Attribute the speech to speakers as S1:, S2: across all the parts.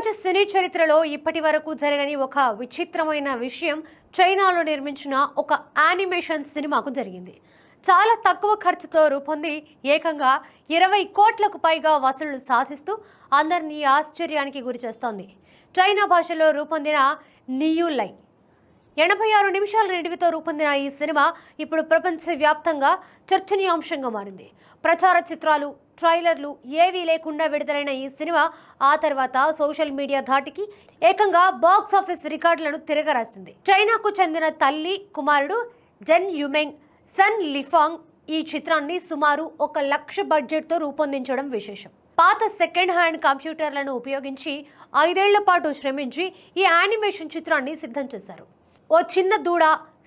S1: ప్రపంచ సినీ చరిత్రలో ఇప్పటి వరకు జరగని ఒక విచిత్రమైన విషయం చైనాలో నిర్మించిన ఒక యానిమేషన్ సినిమాకు జరిగింది. చాలా తక్కువ ఖర్చుతో రూపొంది ఏకంగా 20 కోట్లకు పైగా వసూళ్లు సాధిస్తూ అందరినీ ఆశ్చర్యానికి గురిచేస్తోంది. చైనా భాషలో రూపొందిన నియులై 86 నిమిషాల నిడివితో రూపొందిన ఈ సినిమా ఇప్పుడు ప్రపంచవ్యాప్తంగా చర్చనీయాంశంగా మారింది. ప్రచార చిత్రాలు, ట్రైలర్లు ఏవీ లేకుండా విడుదలైన ఈ సినిమా ఆ తర్వాత సోషల్ మీడియా ధాటికి ఏకంగా బాక్స్ ఆఫీస్ రికార్డులను తిరగరాసింది. చైనాకు చెందిన తల్లి, కుమారుడు జెన్ యుమెంగ్, సన్ లిఫాంగ్ ఈ చిత్రాన్ని సుమారు 1 లక్ష బడ్జెట్తో రూపొందించడం విశేషం. పాత సెకండ్ హ్యాండ్ కంప్యూటర్లను ఉపయోగించి 5 ఏళ్ల పాటు శ్రమించి ఈ యానిమేషన్ చిత్రాన్ని సిద్ధం చేశారు. ఓ చిన్న దూడ,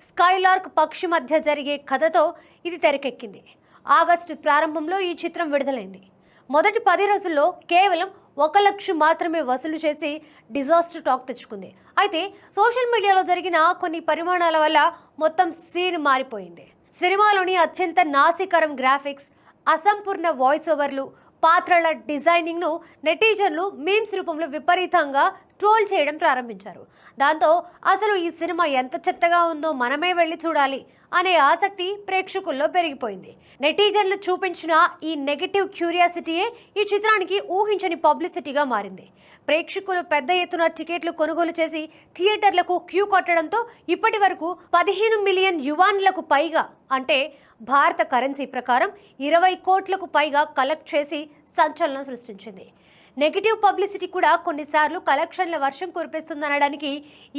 S1: స్కైలార్క్ పక్షి మధ్య జరిగే కథతో ఇది తెరకెక్కింది. ఆగస్టు ప్రారంభంలో ఈ చిత్రం విడుదలైంది. మొదటి 10 రోజుల్లో కేవలం 1 లక్ష మాత్రమే వసూలు చేసి డిజాస్టర్ టాక్ తెచ్చుకుంది. అయితే సోషల్ మీడియాలో జరిగిన కొన్ని పరిమాణాల వల్ల మొత్తం సీన్ మారిపోయింది. సినిమాలోని అత్యంత నాసికరం గ్రాఫిక్స్, అసంపూర్ణ వాయిస్ ఓవర్లు, పాత్రల డిజైనింగ్ను నెటిజన్లు మీమ్స్ రూపంలో విపరీతంగా ట్రోల్ చేయడం ప్రారంభించారు. దాంతో అసలు ఈ సినిమా ఎంత చెత్తగా ఉందో మనమే వెళ్ళి చూడాలి అనే ఆసక్తి ప్రేక్షకుల్లో పెరిగిపోయింది. నెటిజన్లు చూపించిన ఈ నెగటివ్ క్యూరియాసిటీయే ఈ చిత్రానికి ఊహించని పబ్లిసిటీగా మారింది. ప్రేక్షకులు పెద్ద ఎత్తున టికెట్లు కొనుగోలు చేసి థియేటర్లకు క్యూ కొట్టడంతో ఇప్పటి వరకు 15 మిలియన్ యువాన్లకు పైగా, అంటే భారత కరెన్సీ ప్రకారం 20 కోట్లకు పైగా కలెక్ట్ చేసి సంచలనం సృష్టించింది. నెగిటివ్ పబ్లిసిటీ కూడా కొన్నిసార్లు కలెక్షన్ల వర్షం కురిపిస్తుందనడానికి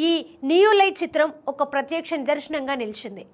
S1: ఈ నియులై చిత్రం ఒక ప్రత్యక్ష నిదర్శనంగా నిలిచింది.